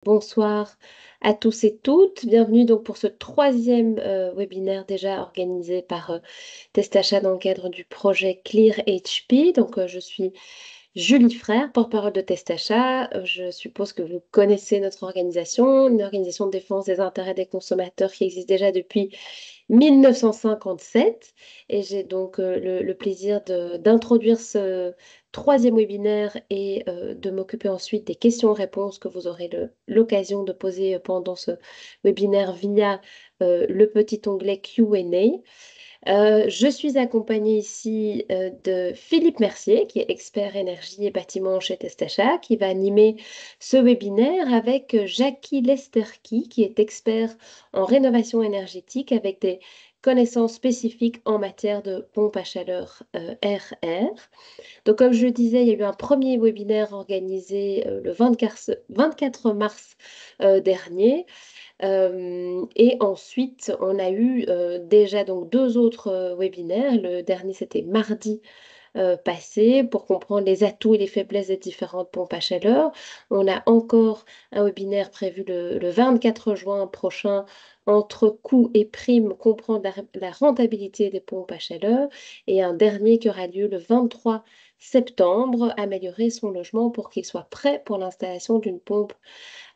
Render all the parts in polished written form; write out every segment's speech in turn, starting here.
Bonsoir à tous et toutes. Bienvenue donc pour ce troisième webinaire déjà organisé par Testachat dans le cadre du projet Clear HP. Donc je suis Julie Frère, porte-parole de Testachat. Je suppose que vous connaissez notre organisation, une organisation de défense des intérêts des consommateurs qui existe déjà depuis 1957. Et j'ai donc le plaisir d'introduire ce troisième webinaire et de m'occuper ensuite des questions-réponses que vous aurez l'occasion de poser pendant ce webinaire via le petit onglet Q&A. Je suis accompagnée ici de Philippe Mercier, qui est expert énergie et bâtiment chez Testachat, qui va animer ce webinaire avec Jackie Lesterki, qui est expert en rénovation énergétique avec des connaissances spécifiques en matière de pompe à chaleur RR. Donc, comme je le disais, il y a eu un premier webinaire organisé le 24 mars dernier. Et ensuite, on a eu déjà donc deux autres webinaires. Le dernier, c'était mardi passé pour comprendre les atouts et les faiblesses des différentes pompes à chaleur. On a encore un webinaire prévu le 24 juin prochain entre coûts et primes, comprendre la rentabilité des pompes à chaleur. Et un dernier qui aura lieu le 23 septembre, améliorer son logement pour qu'il soit prêt pour l'installation d'une pompe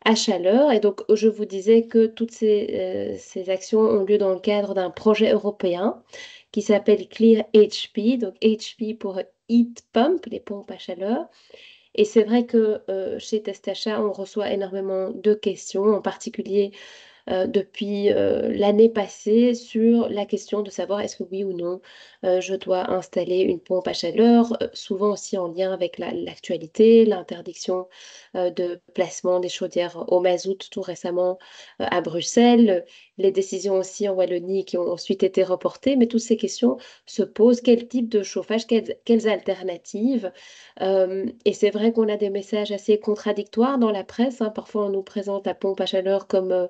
à chaleur. Et donc, je vous disais que toutes ces actions ont lieu dans le cadre d'un projet européen qui s'appelle Clear HP, donc HP pour Heat Pump, les pompes à chaleur. Et c'est vrai que chez Testachat, on reçoit énormément de questions, en particulier depuis l'année passée sur la question de savoir est-ce que oui ou non je dois installer une pompe à chaleur, souvent aussi en lien avec l'actualité, l'interdiction de placement des chaudières au mazout tout récemment à Bruxelles, les décisions aussi en Wallonie qui ont ensuite été reportées, mais toutes ces questions se posent. Quel type de chauffage, quelles alternatives? Et c'est vrai qu'on a des messages assez contradictoires dans la presse, hein. Parfois, on nous présente la pompe à chaleur comme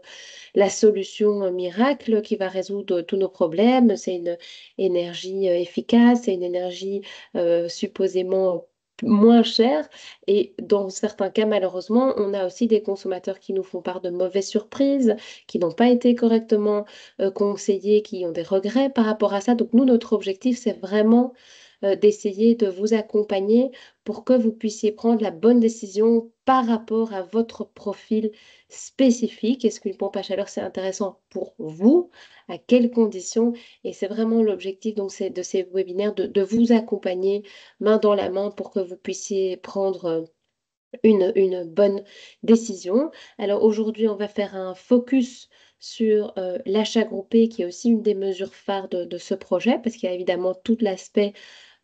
la solution miracle qui va résoudre tous nos problèmes. C'est une énergie efficace, c'est une énergie supposément moins chère. Et dans certains cas, malheureusement, on a aussi des consommateurs qui nous font part de mauvaises surprises, qui n'ont pas été correctement conseillés, qui ont des regrets par rapport à ça. Donc nous, notre objectif, c'est vraiment d'essayer de vous accompagner pour que vous puissiez prendre la bonne décision par rapport à votre profil spécifique. Est-ce qu'une pompe à chaleur, c'est intéressant pour vous? À quelles conditions? Et c'est vraiment l'objectif donc, de ces webinaires, de vous accompagner main dans la main pour que vous puissiez prendre une bonne décision. Alors aujourd'hui, on va faire un focus sur l'achat groupé, qui est aussi une des mesures phares de ce projet, parce qu'il y a évidemment tout l'aspect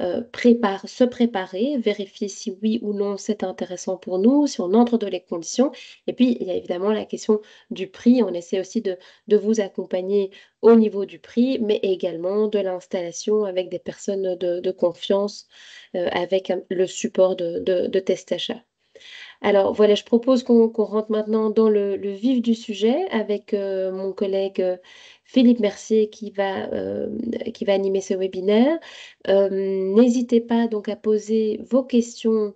se préparer, vérifier si oui ou non c'est intéressant pour nous, si on entre dans les conditions. Et puis, il y a évidemment la question du prix. On essaie aussi de vous accompagner au niveau du prix, mais également de l'installation avec des personnes de confiance, avec le support de test achat. Alors voilà, je propose qu'on rentre maintenant dans le vif du sujet avec mon collègue Philippe Mercier qui va animer ce webinaire. N'hésitez pas donc à poser vos questions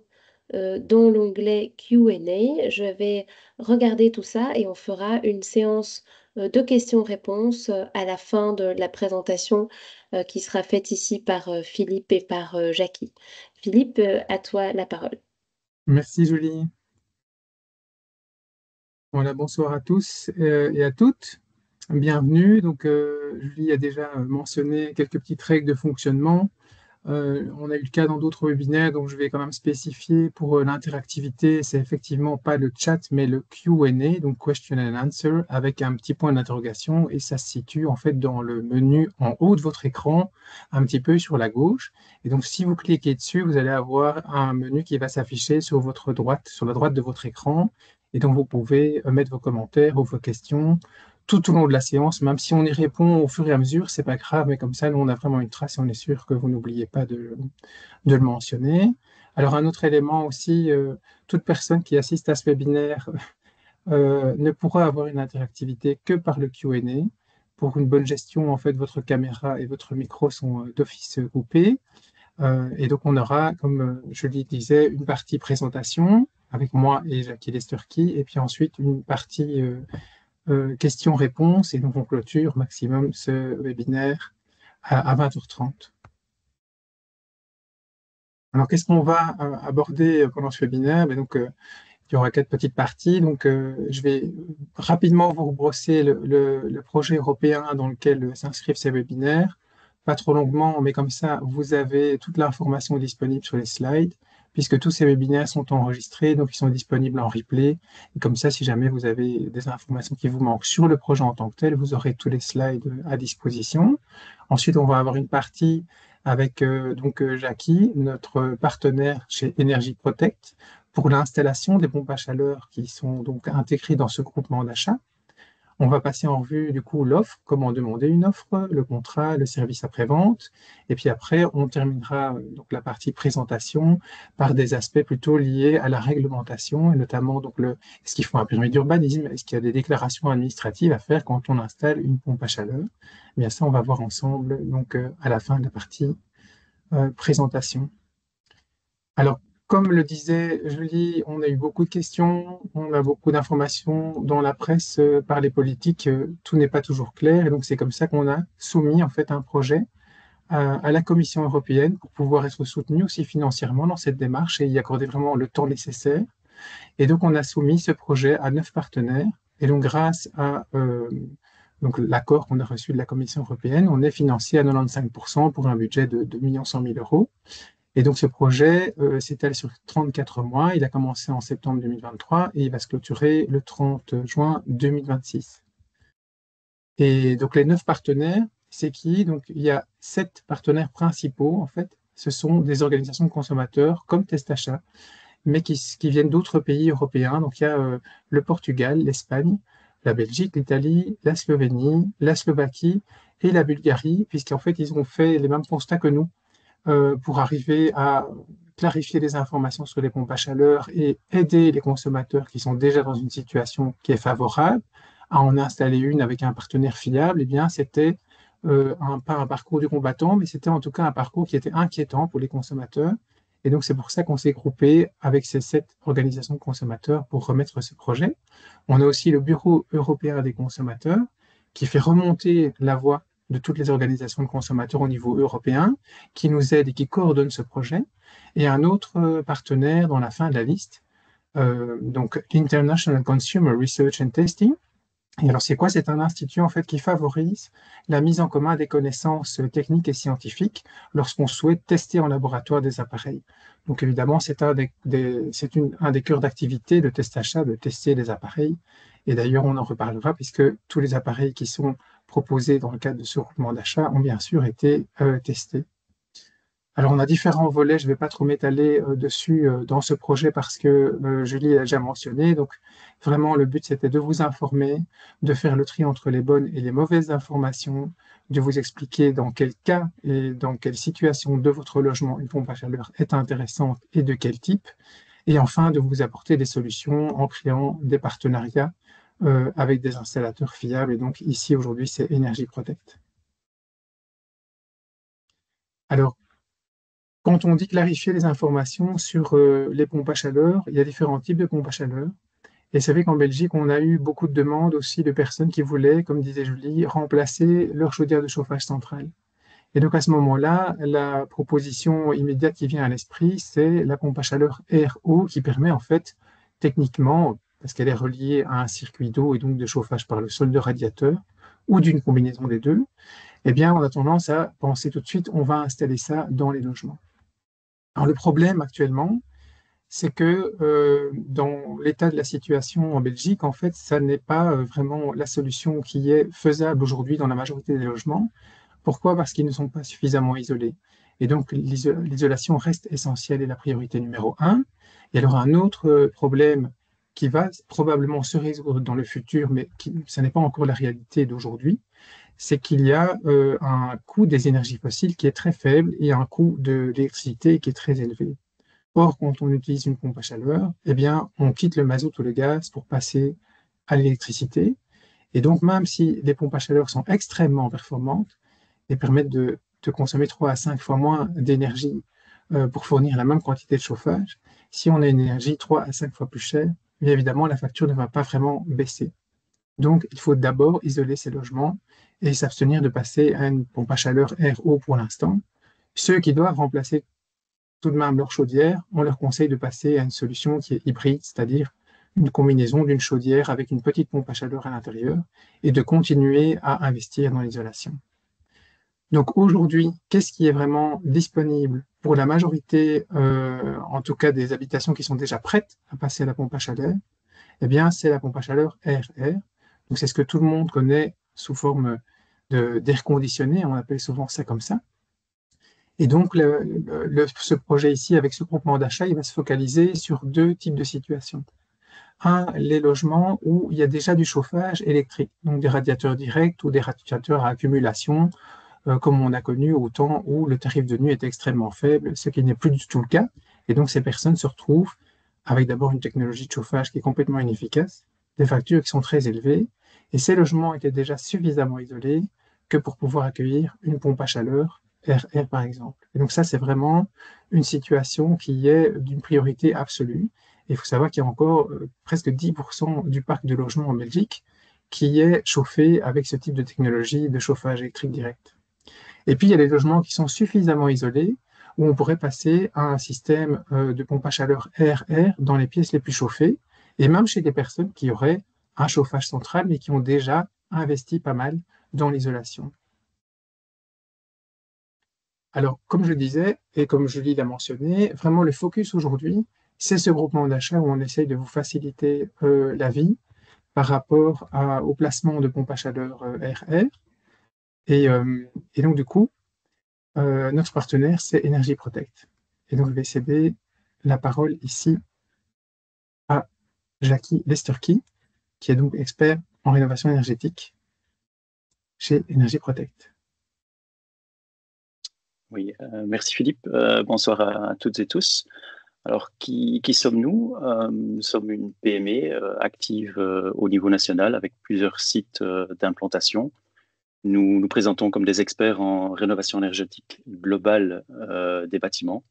dans l'onglet Q&A. Je vais regarder tout ça et on fera une séance de questions-réponses à la fin de la présentation qui sera faite ici par Philippe et par Jackie. Philippe, à toi la parole. Merci Julie. Voilà, bonsoir à tous et à toutes. Bienvenue. Donc, Julie a déjà mentionné quelques petites règles de fonctionnement. On a eu le cas dans d'autres webinaires, donc je vais quand même spécifier pour l'interactivité. C'est effectivement pas le chat, mais le Q&A, donc question and answer, avec un petit point d'interrogation. Et ça se situe en fait dans le menu en haut de votre écran, un petit peu sur la gauche. Et donc, si vous cliquez dessus, vous allez avoir un menu qui va s'afficher sur votre droite, sur la droite de votre écran. Et donc, vous pouvez mettre vos commentaires ou vos questions tout au long de la séance, même si on y répond au fur et à mesure, c'est pas grave, mais comme ça, nous, on a vraiment une trace et on est sûr que vous n'oubliez pas de le mentionner. Alors, un autre élément aussi, toute personne qui assiste à ce webinaire ne pourra avoir une interactivité que par le Q&A. Pour une bonne gestion, en fait, votre caméra et votre micro sont d'office coupés. Et donc, on aura, comme je le disais, une partie présentation, avec moi et Jackie Lesterki, et puis ensuite une partie questions-réponses, et donc on clôture maximum ce webinaire à 20h30. Alors, qu'est-ce qu'on va aborder pendant ce webinaire? Ben, donc, il y aura quatre petites parties. Donc, je vais rapidement vous brosser le projet européen dans lequel s'inscrivent ces webinaires. Pas trop longuement, mais comme ça, vous avez toute l'information disponible sur les slides, puisque tous ces webinaires sont enregistrés, donc ils sont disponibles en replay. Et comme ça, si jamais vous avez des informations qui vous manquent sur le projet en tant que tel, vous aurez tous les slides à disposition. Ensuite, on va avoir une partie avec Jackie, notre partenaire chez Energy Protect, pour l'installation des pompes à chaleur qui sont donc intégrées dans ce groupement d'achat. On va passer en revue du coup l'offre, comment demander une offre, le contrat, le service après-vente. Et puis après, on terminera donc la partie présentation par des aspects plutôt liés à la réglementation, et notamment donc est-ce qu'il faut un permis d'urbanisme, est-ce qu'il y a des déclarations administratives à faire quand on installe une pompe à chaleur. Eh bien ça, on va voir ensemble donc à la fin de la partie présentation. Alors, comme le disait Julie, on a eu beaucoup de questions, on a beaucoup d'informations dans la presse par les politiques, tout n'est pas toujours clair, et donc c'est comme ça qu'on a soumis en fait un projet à la Commission européenne pour pouvoir être soutenu aussi financièrement dans cette démarche et y accorder vraiment le temps nécessaire. Et donc on a soumis ce projet à 9 partenaires, et donc grâce à donc l'accord qu'on a reçu de la Commission européenne, on est financé à 95% pour un budget de 2 100 000 euros. Et donc, ce projet s'étale sur 34 mois. Il a commencé en septembre 2023 et il va se clôturer le 30 juin 2026. Et donc, les 9 partenaires, c'est qui? Donc, il y a 7 partenaires principaux, en fait. Ce sont des organisations de consommateurs comme Testachat, mais qui viennent d'autres pays européens. Donc, il y a le Portugal, l'Espagne, la Belgique, l'Italie, la Slovénie, la Slovaquie et la Bulgarie, puisqu'en fait, ils ont fait les mêmes constats que nous pour arriver à clarifier les informations sur les pompes à chaleur et aider les consommateurs qui sont déjà dans une situation qui est favorable à en installer une avec un partenaire fiable. Eh bien, c'était pas un parcours du combattant, mais c'était en tout cas un parcours qui était inquiétant pour les consommateurs. Et donc, c'est pour ça qu'on s'est groupé avec ces 7 organisations de consommateurs pour remettre ce projet. On a aussi le Bureau européen des consommateurs qui fait remonter la voix de toutes les organisations de consommateurs au niveau européen, qui nous aide et qui coordonne ce projet. Et un autre partenaire dans la fin de la liste, donc l'International Consumer Research and Testing. Et alors, c'est quoi? C'est un institut en fait qui favorise la mise en commun des connaissances techniques et scientifiques lorsqu'on souhaite tester en laboratoire des appareils. Donc, évidemment, c'est un des cœurs d'activité de Testachat de tester les appareils. Et d'ailleurs, on en reparlera puisque tous les appareils qui sont proposés dans le cadre de ce groupement d'achat ont bien sûr été testés. Alors, on a différents volets, je ne vais pas trop m'étaler dessus dans ce projet parce que Julie l'a déjà mentionné. Donc, vraiment, le but, c'était de vous informer, de faire le tri entre les bonnes et les mauvaises informations, de vous expliquer dans quel cas et dans quelle situation de votre logement une pompe à chaleur est intéressante et de quel type. Et enfin, de vous apporter des solutions en créant des partenariats avec des installateurs fiables. Et donc, ici, aujourd'hui, c'est Energy Protect. Alors, quand on dit clarifier les informations sur les pompes à chaleur, il y a différents types de pompes à chaleur. Et c'est vrai qu'en Belgique, on a eu beaucoup de demandes aussi de personnes qui voulaient, comme disait Julie, remplacer leur chaudière de chauffage centrale. Et donc à ce moment-là, la proposition immédiate qui vient à l'esprit, c'est la pompe à chaleur air-eau qui permet en fait, techniquement, parce qu'elle est reliée à un circuit d'eau et donc de chauffage par le sol de radiateur, ou d'une combinaison des deux, eh bien on a tendance à penser tout de suite, on va installer ça dans les logements. Alors le problème actuellement, c'est que dans l'état de la situation en Belgique, en fait, ça n'est pas vraiment la solution qui est faisable aujourd'hui dans la majorité des logements. Pourquoi? Parce qu'ils ne sont pas suffisamment isolés. Et donc, l'isolation reste essentielle et la priorité numéro un. Et alors, un autre problème qui va probablement se résoudre dans le futur, mais ça n'est pas encore la réalité d'aujourd'hui, c'est qu'il y a un coût des énergies fossiles qui est très faible et un coût de l'électricité qui est très élevé. Or, quand on utilise une pompe à chaleur, eh bien, on quitte le mazout ou le gaz pour passer à l'électricité. Et donc, même si les pompes à chaleur sont extrêmement performantes et permettent de consommer 3 à 5 fois moins d'énergie pour fournir la même quantité de chauffage. Si on a une énergie 3 à 5 fois plus chère, bien évidemment, la facture ne va pas vraiment baisser. Donc, il faut d'abord isoler ces logements et s'abstenir de passer à une pompe à chaleur RO pour l'instant. Ceux qui doivent remplacer tout de même leur chaudière, on leur conseille de passer à une solution qui est hybride, c'est-à-dire une combinaison d'une chaudière avec une petite pompe à chaleur à l'intérieur et de continuer à investir dans l'isolation. Donc aujourd'hui, qu'est-ce qui est vraiment disponible pour la majorité, en tout cas des habitations qui sont déjà prêtes à passer à la pompe à chaleur? Eh bien, c'est la pompe à chaleur RR. Donc c'est ce que tout le monde connaît sous forme d'air conditionné, on appelle souvent ça comme ça. Et donc, ce projet ici, avec ce groupement d'achat, il va se focaliser sur deux types de situations. Un, les logements où il y a déjà du chauffage électrique, donc des radiateurs directs ou des radiateurs à accumulation, comme on a connu au temps où le tarif de nuit était extrêmement faible, ce qui n'est plus du tout le cas. Et donc, ces personnes se retrouvent avec d'abord une technologie de chauffage qui est complètement inefficace, des factures qui sont très élevées, et ces logements étaient déjà suffisamment isolés que pour pouvoir accueillir une pompe à chaleur RR par exemple. Et donc ça, c'est vraiment une situation qui est d'une priorité absolue. Et il faut savoir qu'il y a encore presque 10% du parc de logements en Belgique qui est chauffé avec ce type de technologie de chauffage électrique direct. Et puis, il y a les logements qui sont suffisamment isolés, où on pourrait passer à un système de pompe à chaleur RR dans les pièces les plus chauffées, et même chez des personnes qui auraient un chauffage central, mais qui ont déjà investi pas mal dans l'isolation. Alors, comme je disais, et comme Julie l'a mentionné, vraiment le focus aujourd'hui, c'est ce groupement d'achat où on essaye de vous faciliter la vie par rapport au placement de pompes à chaleur RR. Et donc, du coup, notre partenaire, c'est Energy Protect. Et donc, je vais céder la parole ici à Jackie Lesterky, qui est donc expert en rénovation énergétique chez Energy Protect. Oui, merci Philippe. Bonsoir à toutes et tous. Alors, qui sommes-nous? Nous sommes une PME active au niveau national avec plusieurs sites d'implantation. Nous nous présentons comme des experts en rénovation énergétique globale des bâtiments.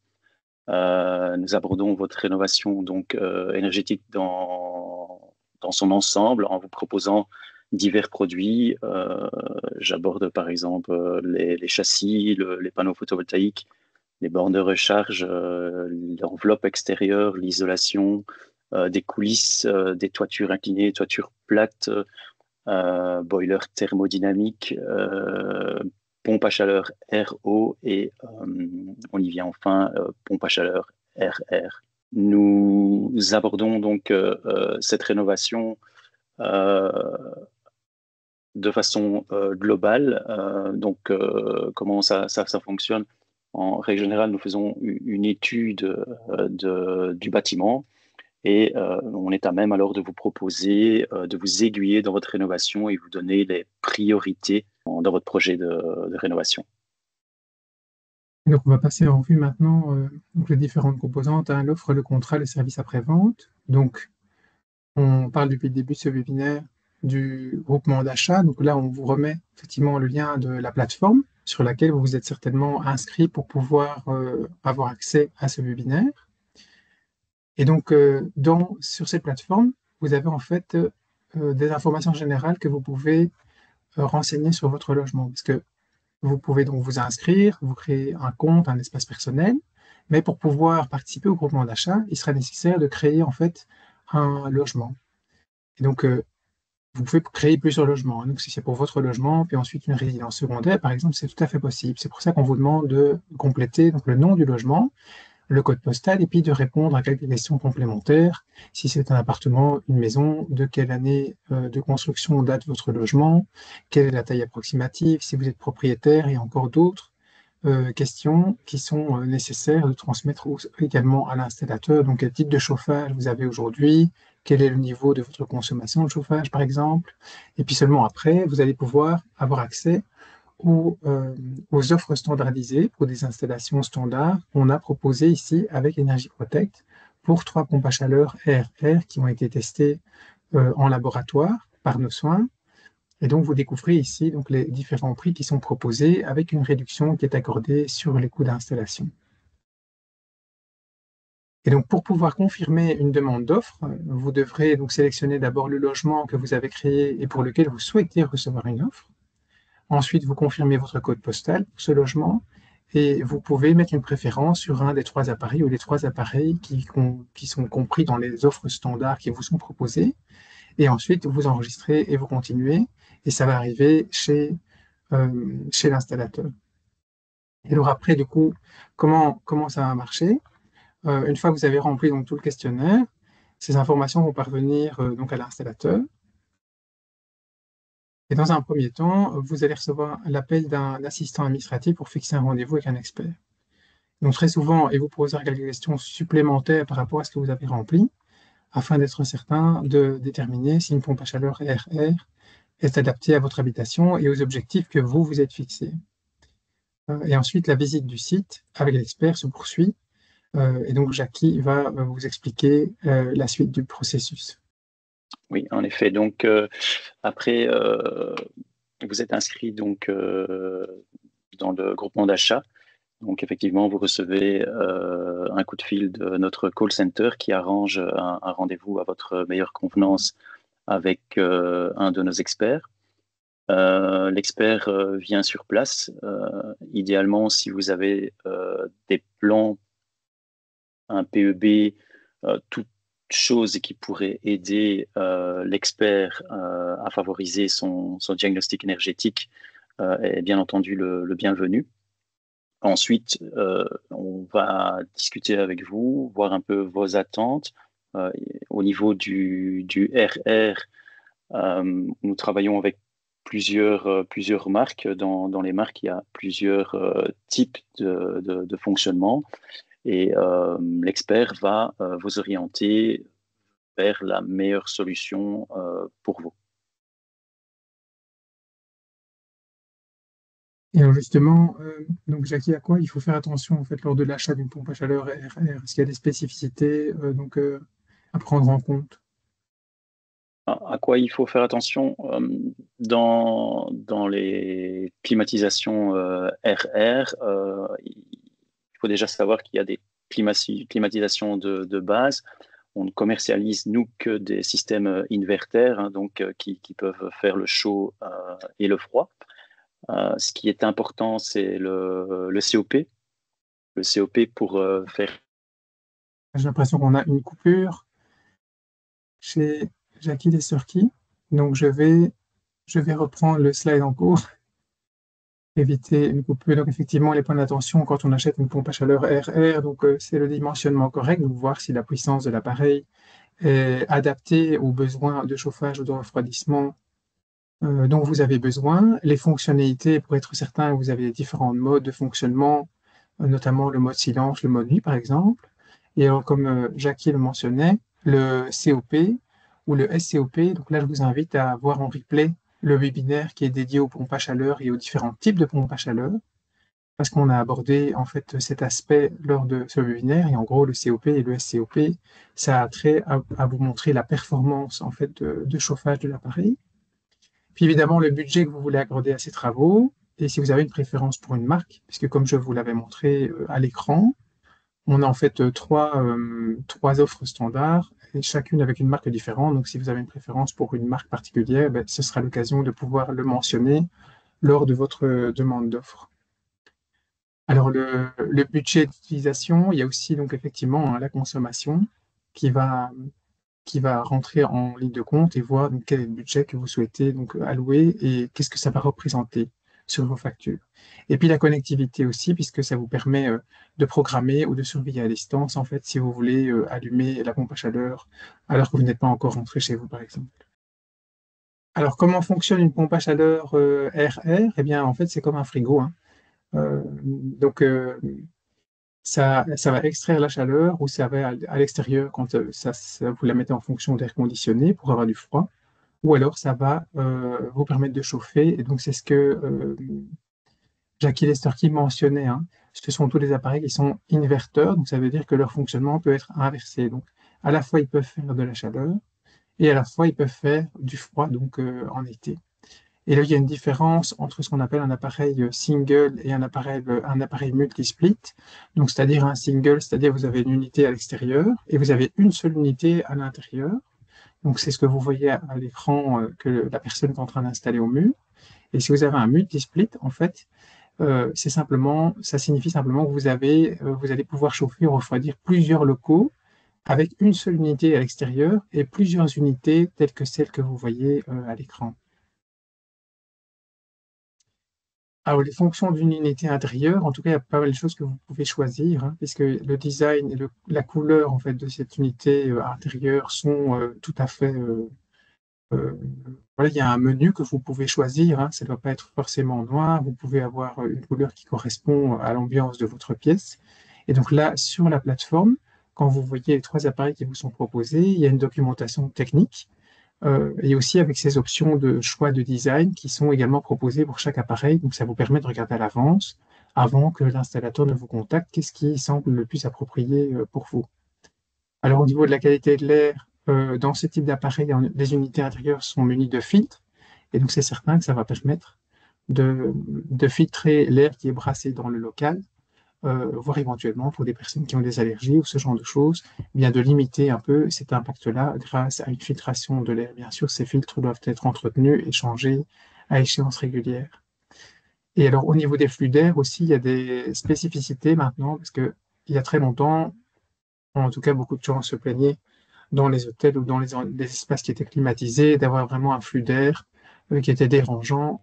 Nous abordons votre rénovation donc énergétique dans son ensemble en vous proposant divers produits. J'aborde par exemple les châssis, les panneaux photovoltaïques, les bornes de recharge, l'enveloppe extérieure, l'isolation, des coulisses, des toitures inclinées, toitures plates, boiler thermodynamique, pompe à chaleur RO et on y vient enfin, pompe à chaleur RR. Nous abordons donc cette rénovation de façon globale. Donc, comment ça fonctionne? En règle générale, nous faisons une étude du bâtiment et on est à même alors de vous proposer, de vous aiguiller dans votre rénovation et vous donner les priorités dans votre projet de rénovation. Donc, on va passer en revue maintenant donc les différentes composantes, hein, l'offre, le contrat, le service après-vente. Donc, on parle depuis le début de ce webinaire du groupement d'achat. Donc là, on vous remet effectivement le lien de la plateforme sur laquelle vous vous êtes certainement inscrit pour pouvoir avoir accès à ce webinaire. Et donc, sur cette plateforme, vous avez en fait des informations générales que vous pouvez renseigner sur votre logement. Parce que vous pouvez donc vous inscrire, vous créer un compte, un espace personnel, mais pour pouvoir participer au groupement d'achat, il sera nécessaire de créer en fait un logement. Et donc, vous pouvez créer plusieurs logements, hein. Donc, si c'est pour votre logement, puis ensuite une résidence secondaire, par exemple, c'est tout à fait possible. C'est pour ça qu'on vous demande de compléter donc, le nom du logement, le code postal, et puis de répondre à quelques questions complémentaires. Si c'est un appartement, une maison, de quelle année de construction date votre logement, quelle est la taille approximative, si vous êtes propriétaire, et encore d'autres questions qui sont nécessaires de transmettre également à l'installateur. Donc, quel type de chauffage vous avez aujourd'hui, quel est le niveau de votre consommation de chauffage, par exemple. Et puis seulement après, vous allez pouvoir avoir accès aux offres standardisées pour des installations standards qu'on a proposées ici avec Energy Protect pour 3 pompes à chaleur RR qui ont été testées en laboratoire par nos soins. Et donc, vous découvrez ici donc, les différents prix qui sont proposés avec une réduction qui est accordée sur les coûts d'installation. Et donc, pour pouvoir confirmer une demande d'offre, vous devrez donc sélectionner d'abord le logement que vous avez créé et pour lequel vous souhaitez recevoir une offre. Ensuite, vous confirmez votre code postal pour ce logement et vous pouvez mettre une préférence sur un des 3 appareils ou les 3 appareils qui sont compris dans les offres standards qui vous sont proposées. Et ensuite, vous enregistrez et vous continuez et ça va arriver chez l'installateur. Et alors après, du coup, comment ça va marcher? Une fois que vous avez rempli donc, tout le questionnaire, ces informations vont parvenir donc à l'installateur. Et dans un premier temps, vous allez recevoir l'appel d'un assistant administratif pour fixer un rendez-vous avec un expert. Donc très souvent, il vous posera quelques questions supplémentaires par rapport à ce que vous avez rempli, afin d'être certain de déterminer si une pompe à chaleur RR est adaptée à votre habitation et aux objectifs que vous vous êtes fixés. Et ensuite, la visite du site avec l'expert se poursuit. Et donc, Jackie va vous expliquer la suite du processus. Oui, en effet. Donc, après, vous êtes inscrit donc, dans le groupement d'achat. Donc, effectivement, vous recevez un coup de fil de notre call center qui arrange un rendez-vous à votre meilleure convenance avec un de nos experts. L'expert vient sur place. Idéalement, si vous avez des plans, un PEB, toute chose qui pourrait aider l'expert à favoriser son diagnostic énergétique est bien entendu le bienvenu. Ensuite, on va discuter avec vous, voir un peu vos attentes. Au niveau du RR, nous travaillons avec plusieurs marques. Dans les marques, il y a plusieurs types de fonctionnement et l'expert va vous orienter vers la meilleure solution pour vous. Et alors justement, donc Jackie, à quoi il faut faire attention en fait lors de l'achat d'une pompe à chaleur RR? Est-ce qu'il y a des spécificités à prendre en compte? À quoi il faut faire attention dans les climatisations RR, il faut déjà savoir qu'il y a des climatisations de base. On ne commercialise, nous, que des systèmes inverters, hein, donc, qui peuvent faire le chaud et le froid. Ce qui est important, c'est le COP. Le COP pour faire... J'ai l'impression qu'on a une coupure chez Jackie Lesurki. Donc je vais reprendre le slide en cours, éviter une coupure. Donc effectivement, les points d'attention quand on achète une pompe à chaleur RR, donc c'est le dimensionnement correct, donc voir si la puissance de l'appareil est adaptée aux besoins de chauffage ou de refroidissement dont vous avez besoin, les fonctionnalités pour être certain que vous avez différents modes de fonctionnement, notamment le mode silence, le mode nuit par exemple. Et alors, comme Jackie le mentionnait, le COP ou le SCOP, donc là je vous invite à voir en replay le webinaire qui est dédié aux pompes à chaleur et aux différents types de pompes à chaleur, parce qu'on a abordé en fait cet aspect lors de ce webinaire, et en gros le COP et le SCOP, ça a trait à vous montrer la performance en fait de chauffage de l'appareil. Puis évidemment, le budget que vous voulez accorder à ces travaux, et si vous avez une préférence pour une marque, puisque comme je vous l'avais montré à l'écran, on a en fait trois offres standards, et chacune avec une marque différente. Donc si vous avez une préférence pour une marque particulière, ben, ce sera l'occasion de pouvoir le mentionner lors de votre demande d'offre. Alors le budget d'utilisation, il y a aussi donc effectivement hein, la consommation qui va rentrer en ligne de compte et voir donc, quel est le budget que vous souhaitez donc, allouer et qu'est-ce que ça va représenter sur vos factures. Et puis la connectivité aussi, puisque ça vous permet de programmer ou de surveiller à distance, en fait, si vous voulez allumer la pompe à chaleur alors que vous n'êtes pas encore rentré chez vous, par exemple. Alors, comment fonctionne une pompe à chaleur RR? Eh bien, en fait, c'est comme un frigo. Hein. Donc, ça va extraire la chaleur ou ça va à l'extérieur quand vous la mettez en fonction d'air conditionné pour avoir du froid, ou alors ça va vous permettre de chauffer. Et donc c'est ce que Jackie Lesterki mentionnait. Hein. Ce sont tous les appareils qui sont inverteurs, donc ça veut dire que leur fonctionnement peut être inversé. Donc à la fois ils peuvent faire de la chaleur et à la fois ils peuvent faire du froid donc en été. Et là, il y a une différence entre ce qu'on appelle un appareil single et un appareil multi-split. Donc, c'est-à-dire un single, c'est-à-dire vous avez une unité à l'extérieur et vous avez une seule unité à l'intérieur. Donc, c'est ce que vous voyez à l'écran que la personne est en train d'installer au mur. Et si vous avez un multi-split, en fait, ça signifie simplement que vous allez pouvoir chauffer ou refroidir plusieurs locaux avec une seule unité à l'extérieur et plusieurs unités telles que celles que vous voyez à l'écran. Alors, les fonctions d'une unité intérieure, en tout cas, il y a pas mal de choses que vous pouvez choisir, hein, puisque le design et la couleur en fait, de cette unité intérieure sont tout à fait. Voilà, il y a un menu que vous pouvez choisir, hein, ça ne doit pas être forcément noir, vous pouvez avoir une couleur qui correspond à l'ambiance de votre pièce. Et donc là, sur la plateforme, quand vous voyez les trois appareils qui vous sont proposés, il y a une documentation technique et aussi avec ces options de choix de design qui sont également proposées pour chaque appareil. Donc, ça vous permet de regarder à l'avance, avant que l'installateur ne vous contacte, qu'est-ce qui semble le plus approprié pour vous. Alors, au niveau de la qualité de l'air, dans ce type d'appareil, les unités intérieures sont munies de filtres. Et donc, c'est certain que ça va permettre de filtrer l'air qui est brassé dans le local, voire éventuellement pour des personnes qui ont des allergies ou ce genre de choses, eh bien de limiter un peu cet impact-là grâce à une filtration de l'air. Bien sûr, ces filtres doivent être entretenus et changés à échéance régulière. Et alors, au niveau des flux d'air aussi, il y a des spécificités maintenant, parce que il y a très longtemps, en tout cas, beaucoup de gens se plaignaient dans les hôtels ou dans les espaces qui étaient climatisés, d'avoir vraiment un flux d'air qui était dérangeant.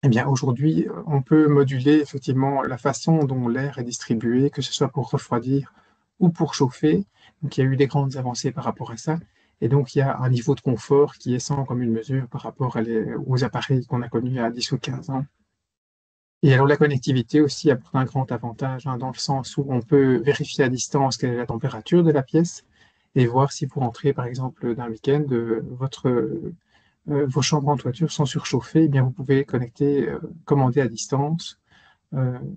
Eh bien, aujourd'hui, on peut moduler effectivement la façon dont l'air est distribué, que ce soit pour refroidir ou pour chauffer. Donc, il y a eu des grandes avancées par rapport à ça. Et donc, il y a un niveau de confort qui est sans commune mesure par rapport aux appareils qu'on a connus à 10 ou 15 ans. Et alors, la connectivité aussi apporte un grand avantage, hein, dans le sens où on peut vérifier à distance quelle est la température de la pièce et voir si pour entrer, par exemple, d'un week-end, vos chambres en toiture sont surchauffées, eh bien vous pouvez connecter, commander à distance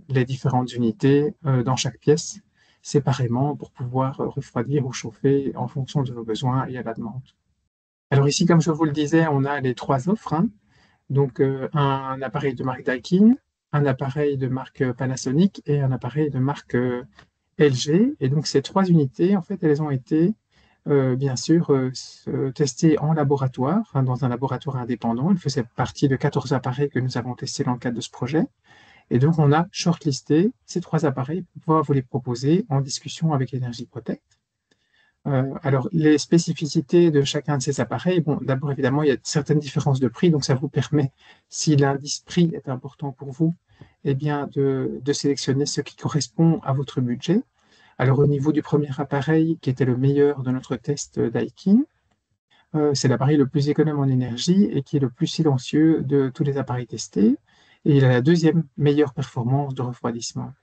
les différentes unités dans chaque pièce séparément pour pouvoir refroidir ou chauffer en fonction de vos besoins et à la demande. Alors ici, comme je vous le disais, on a les trois offres, hein. Donc un appareil de marque Daikin, un appareil de marque Panasonic et un appareil de marque LG. Et donc ces trois unités, en fait, elles ont été bien sûr, testées en laboratoire, hein, dans un laboratoire indépendant. Il faisait partie de 14 appareils que nous avons testés dans le cadre de ce projet. Et donc, on a shortlisté ces trois appareils pour pouvoir vous les proposer en discussion avec Energy Protect. Alors, les spécificités de chacun de ces appareils, bon, d'abord, évidemment, il y a certaines différences de prix, donc ça vous permet, si l'indice prix est important pour vous, eh bien, de sélectionner ce qui correspond à votre budget. Alors, au niveau du premier appareil, qui était le meilleur de notre test Daikin, c'est l'appareil le plus économe en énergie et qui est le plus silencieux de tous les appareils testés. Et il a la deuxième meilleure performance de refroidissement.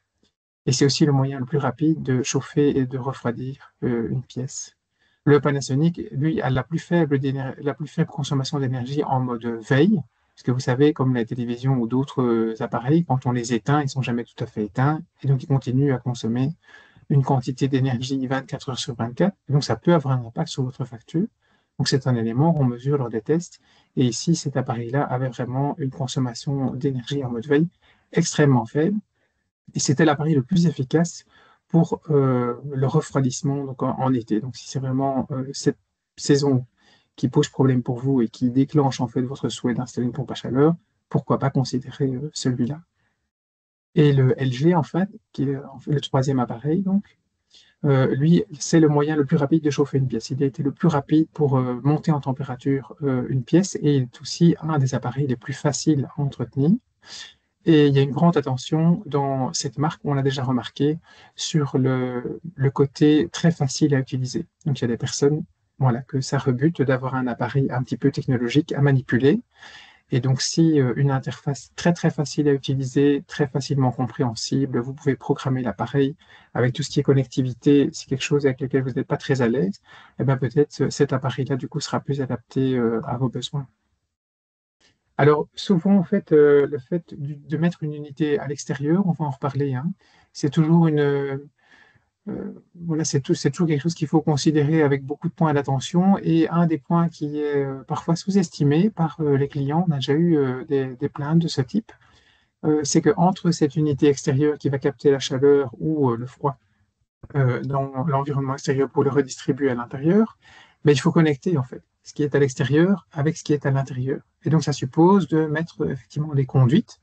Et c'est aussi le moyen le plus rapide de chauffer et de refroidir une pièce. Le Panasonic, lui, a la plus faible consommation d'énergie en mode veille. Parce que vous savez, comme la télévision ou d'autres appareils, quand on les éteint, ils ne sont jamais tout à fait éteints. Et donc, ils continuent à consommer une quantité d'énergie 24 heures sur 24. Donc, ça peut avoir un impact sur votre facture. Donc, c'est un élément qu'on mesure lors des tests. Et ici, cet appareil-là avait vraiment une consommation d'énergie en mode veille extrêmement faible. Et c'était l'appareil le plus efficace pour le refroidissement donc en été. Donc, si c'est vraiment cette saison qui pose problème pour vous et qui déclenche en fait votre souhait d'installer une pompe à chaleur, pourquoi pas considérer celui-là. Et le LG, en fait, qui est en fait, le troisième appareil, donc, lui, c'est le moyen le plus rapide de chauffer une pièce. Il a été le plus rapide pour monter en température une pièce et il est aussi un des appareils les plus faciles à entretenir. Et il y a une grande attention dans cette marque, on l'a déjà remarqué, sur le côté très facile à utiliser. Donc il y a des personnes, voilà, que ça rebute d'avoir un appareil un petit peu technologique à manipuler. Et donc, si une interface très très facile à utiliser, très facilement compréhensible, vous pouvez programmer l'appareil avec tout ce qui est connectivité, c'est quelque chose avec lequel vous n'êtes pas très à l'aise, et bien peut-être cet appareil-là, du coup, sera plus adapté à vos besoins. Alors, souvent, en fait, le fait de mettre une unité à l'extérieur, on va en reparler, hein, c'est toujours Voilà, c'est toujours quelque chose qu'il faut considérer avec beaucoup de points d'attention. Et un des points qui est parfois sous-estimé par les clients, on a déjà eu des plaintes de ce type, c'est qu'entre cette unité extérieure qui va capter la chaleur ou le froid dans l'environnement extérieur pour le redistribuer à l'intérieur, mais il faut connecter en fait ce qui est à l'extérieur avec ce qui est à l'intérieur. Et donc ça suppose de mettre effectivement les conduites,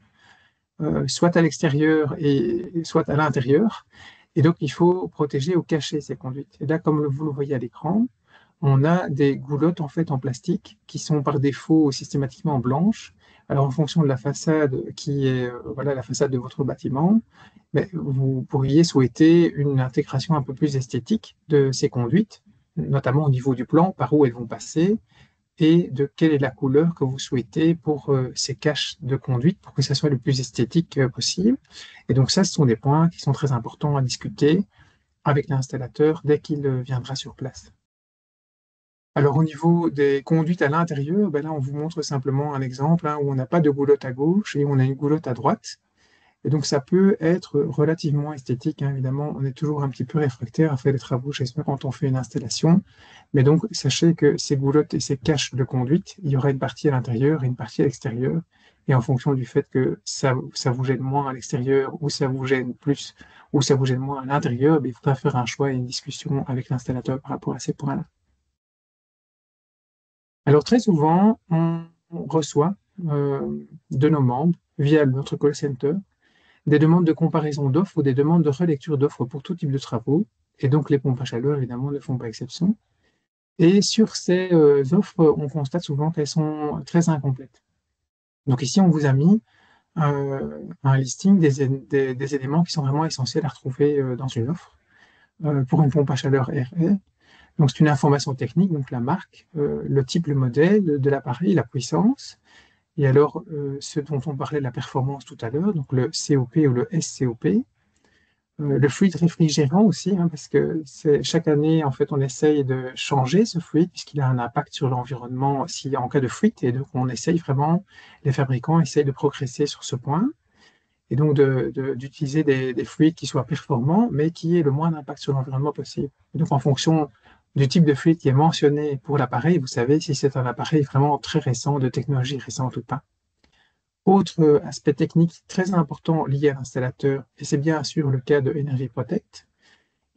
soit à l'extérieur et soit à l'intérieur. Et donc il faut protéger ou cacher ces conduites. Et là, comme vous le voyez à l'écran, on a des goulottes en fait en plastique qui sont par défaut systématiquement blanches. Alors en fonction de la façade qui est voilà la façade de votre bâtiment, mais vous pourriez souhaiter une intégration un peu plus esthétique de ces conduites, notamment au niveau du plan, par où elles vont passer, et de quelle est la couleur que vous souhaitez pour ces caches de conduite, pour que ça soit le plus esthétique possible. Et donc ça, ce sont des points qui sont très importants à discuter avec l'installateur dès qu'il viendra sur place. Alors au niveau des conduites à l'intérieur, ben là on vous montre simplement un exemple où on n'a pas de goulotte à gauche et on a une goulotte à droite. Et donc ça peut être relativement esthétique, hein. Évidemment, on est toujours un petit peu réfractaire à faire des travaux chez soi quand on fait une installation. Mais donc sachez que ces goulottes et ces caches de conduite, il y aura une partie à l'intérieur et une partie à l'extérieur. Et en fonction du fait que ça vous gêne moins à l'extérieur ou ça vous gêne plus ou ça vous gêne moins à l'intérieur, ben, il faudra faire un choix et une discussion avec l'installateur par rapport à ces points-là. Alors très souvent, on reçoit de nos membres, via notre call center, des demandes de comparaison d'offres ou des demandes de relecture d'offres pour tout type de travaux. Et donc les pompes à chaleur, évidemment, ne font pas exception. Et sur ces offres, on constate souvent qu'elles sont très incomplètes. Donc ici, on vous a mis un listing des éléments qui sont vraiment essentiels à retrouver dans une offre pour une pompe à chaleur RR. Donc, c'est une information technique, donc la marque, le type, le modèle de l'appareil, la puissance, et alors ce dont on parlait, la performance tout à l'heure, donc le COP ou le SCOP, le fluide réfrigérant aussi, hein, parce que chaque année, en fait, on essaye de changer ce fluide puisqu'il a un impact sur l'environnement en cas de fuite, et donc on essaye vraiment, les fabricants essayent de progresser sur ce point, et donc d'utiliser des fluides qui soient performants, mais qui aient le moins d'impact sur l'environnement possible. Et donc, en fonction du type de fluide qui est mentionné pour l'appareil, vous savez si c'est un appareil vraiment très récent, de technologie récente ou pas. Autre aspect technique très important lié à l'installateur, et c'est bien sûr le cas de Energy Protect,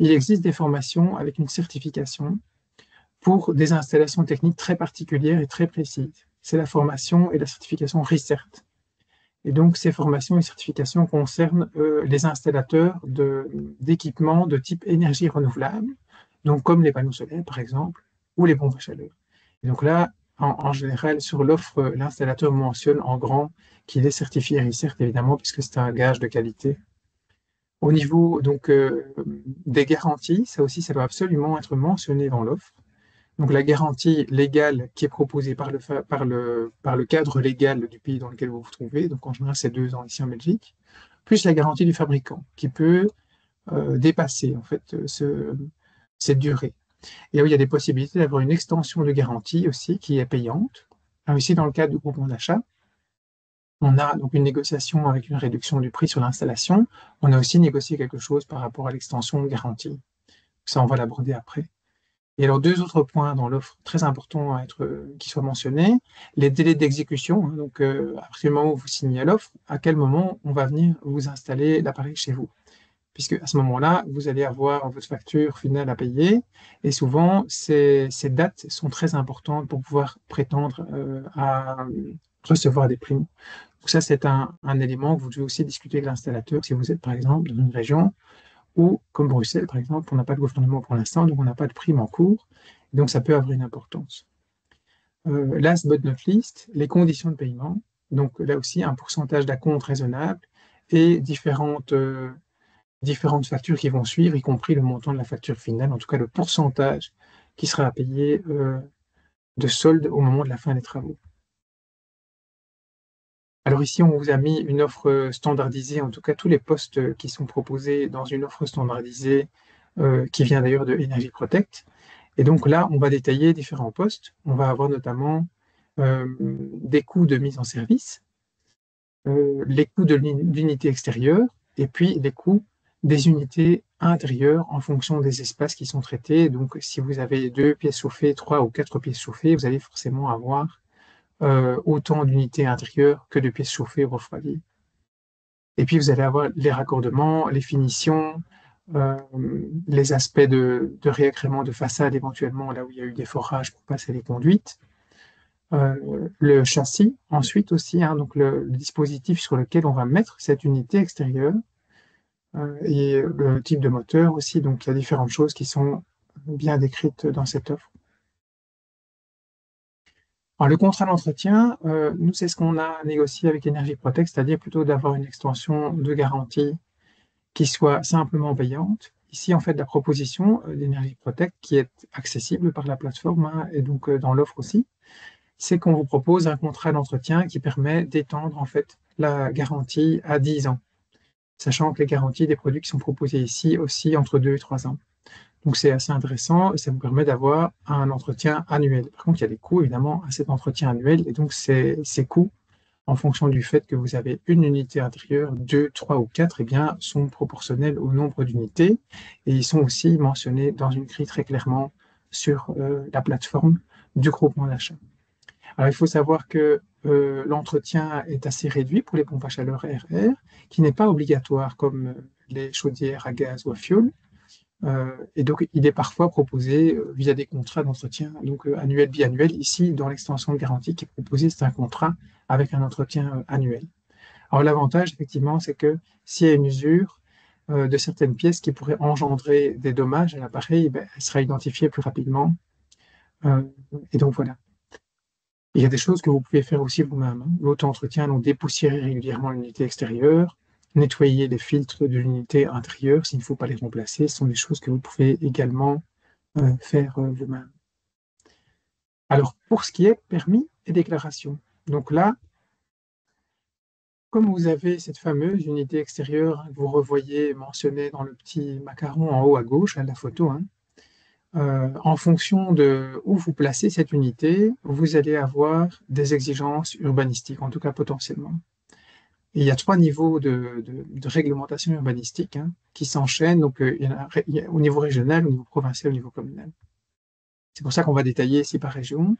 il existe des formations avec une certification pour des installations techniques très particulières et très précises. C'est la formation et la certification RECERT. Et donc, ces formations et certifications concernent les installateurs d'équipements de type énergie renouvelable, donc comme les panneaux solaires, par exemple, ou les pompes à chaleur. Et donc là, en général, sur l'offre, l'installateur mentionne en grand qu'il est certifié RECERT, évidemment, puisque c'est un gage de qualité. Au niveau donc, des garanties, ça aussi, ça doit absolument être mentionné dans l'offre. Donc la garantie légale qui est proposée par le cadre légal du pays dans lequel vous vous trouvez, donc en général c'est 2 ans ici en Belgique, plus la garantie du fabricant qui peut dépasser en fait cette durée. Et oui, il y a des possibilités d'avoir une extension de garantie aussi qui est payante. Alors ici dans le cadre du groupement d'achat, on a donc une négociation avec une réduction du prix sur l'installation. On a aussi négocié quelque chose par rapport à l'extension de garantie. Ça, on va l'aborder après. Et alors, 2 autres points dans l'offre très importants qui soient mentionnés, les délais d'exécution, hein, donc à partir du moment où vous signez l'offre, à quel moment on va venir vous installer l'appareil chez vous. Puisque à ce moment-là, vous allez avoir votre facture finale à payer, et souvent, ces dates sont très importantes pour pouvoir prétendre à recevoir des primes. Donc ça, c'est un élément que vous devez aussi discuter avec l'installateur si vous êtes, par exemple, dans une région ou comme Bruxelles, par exemple, on n'a pas de gouvernement pour l'instant, donc on n'a pas de prime en cours, donc ça peut avoir une importance. Last but not least, les conditions de paiement. Donc là aussi, un pourcentage d'acompte raisonnable et différentes factures qui vont suivre, y compris le montant de la facture finale, en tout cas le pourcentage qui sera à payer de solde au moment de la fin des travaux. Alors ici, on vous a mis une offre standardisée, en tout cas tous les postes qui sont proposés dans une offre standardisée qui vient d'ailleurs de Energy Protect. Et donc là, on va détailler différents postes. On va avoir notamment des coûts de mise en service, les coûts de l'unité extérieure et puis les coûts des unités intérieures en fonction des espaces qui sont traités. Donc, si vous avez 2 pièces chauffées, 3 ou 4 pièces chauffées, vous allez forcément avoir autant d'unités intérieures que de pièces chauffées ou refroidies. Et puis, vous allez avoir les raccordements, les finitions, euh, les aspects de réagrément de façade éventuellement, là où il y a eu des forages pour passer les conduites. Le châssis, ensuite aussi, hein, donc le dispositif sur lequel on va mettre cette unité extérieure, et le type de moteur aussi. Donc, il y a différentes choses qui sont bien décrites dans cette offre. Alors, le contrat d'entretien, nous, c'est ce qu'on a négocié avec Energy Protect, c'est-à-dire plutôt d'avoir une extension de garantie qui soit simplement payante. Ici, en fait, la proposition d'Energy Protect, qui est accessible par la plateforme, hein, et donc dans l'offre aussi, c'est qu'on vous propose un contrat d'entretien qui permet d'étendre en fait la garantie à 10 ans, sachant que les garanties des produits qui sont proposés ici aussi entre 2 et 3 ans. Donc c'est assez intéressant et ça vous permet d'avoir un entretien annuel. Par contre, il y a des coûts évidemment à cet entretien annuel et donc ces coûts, en fonction du fait que vous avez une unité intérieure, 2, 3 ou 4, eh bien, sont proportionnels au nombre d'unités et ils sont aussi mentionnés dans une grille très clairement sur la plateforme du groupement d'achat. Alors, il faut savoir que l'entretien est assez réduit pour les pompes à chaleur RR, qui n'est pas obligatoire comme les chaudières à gaz ou à fioul. Et donc, il est parfois proposé via des contrats d'entretien, donc annuel, biannuel. Ici, dans l'extension de garantie qui est proposée, c'est un contrat avec un entretien annuel. Alors, l'avantage, effectivement, c'est que s'il y a une usure de certaines pièces qui pourraient engendrer des dommages à l'appareil, ben, elle sera identifiée plus rapidement. Euh, et donc, voilà. Il y a des choses que vous pouvez faire aussi vous-même, hein. L'auto-entretien, donc dépoussiérer régulièrement l'unité extérieure, nettoyer les filtres de l'unité intérieure s'il ne faut pas les remplacer, ce sont des choses que vous pouvez également faire vous-même. Alors, pour ce qui est permis et déclaration, donc là, comme vous avez cette fameuse unité extérieure que vous revoyez mentionnée dans le petit macaron en haut à gauche à la photo, hein, en fonction de où vous placez cette unité, vous allez avoir des exigences urbanistiques, en tout cas potentiellement. Et il y a 3 niveaux de réglementation urbanistique, hein, qui s'enchaînent. Donc, il y a au niveau régional, au niveau provincial, au niveau communal. C'est pour ça qu'on va détailler ici par région.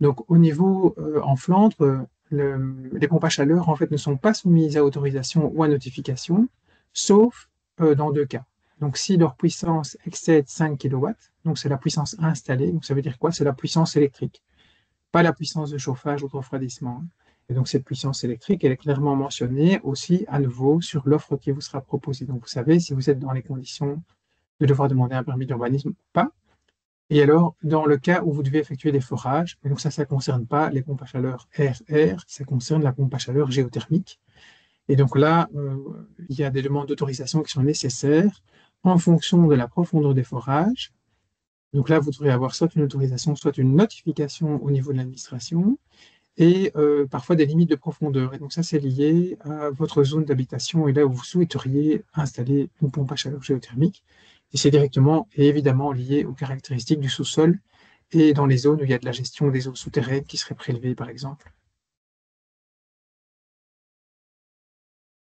Donc, au niveau en Flandre, les pompes à chaleur en fait ne sont pas soumises à autorisation ou à notification, sauf dans 2 cas. Donc, si leur puissance excède 5 kW, donc c'est la puissance installée, donc ça veut dire quoi? C'est la puissance électrique, pas la puissance de chauffage ou de refroidissement. Et donc, cette puissance électrique, elle est clairement mentionnée aussi à nouveau sur l'offre qui vous sera proposée. Donc, vous savez si vous êtes dans les conditions de devoir demander un permis d'urbanisme ou pas. Et alors, dans le cas où vous devez effectuer des forages, et donc ça ne concerne pas les pompes à chaleur RR, ça concerne la pompe à chaleur géothermique. Et donc là, il y a des demandes d'autorisation qui sont nécessaires en fonction de la profondeur des forages. Donc là, vous devrez avoir soit une autorisation, soit une notification au niveau de l'administration, et parfois des limites de profondeur. Et donc ça, c'est lié à votre zone d'habitation et là où vous souhaiteriez installer une pompe à chaleur géothermique. Et c'est directement et évidemment lié aux caractéristiques du sous-sol et dans les zones où il y a de la gestion des eaux souterraines qui seraient prélevées, par exemple.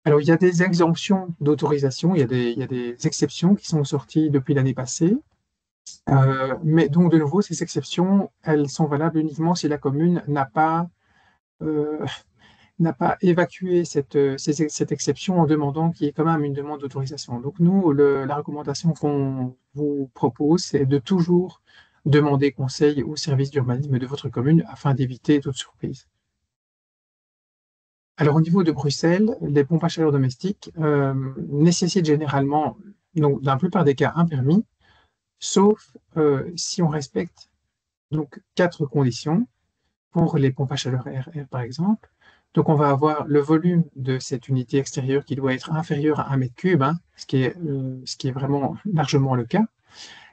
Alors, il y a des exemptions d'autorisation, il y a des exceptions qui sont sorties depuis l'année passée. Mais donc, de nouveau, ces exceptions, elles sont valables uniquement si la commune euh, n'a pas évacué cette exception en demandant qu'il y ait quand même une demande d'autorisation. Donc nous, la recommandation qu'on vous propose, c'est de toujours demander conseil au service d'urbanisme de votre commune afin d'éviter toute surprise. Alors au niveau de Bruxelles, les pompes à chaleur domestiques nécessitent généralement, donc dans la plupart des cas, un permis, sauf si on respecte donc 4 conditions pour les pompes à chaleur RR par exemple. Donc, on va avoir le volume de cette unité extérieure qui doit être inférieur à 1 mètre cube, hein, ce qui est vraiment largement le cas.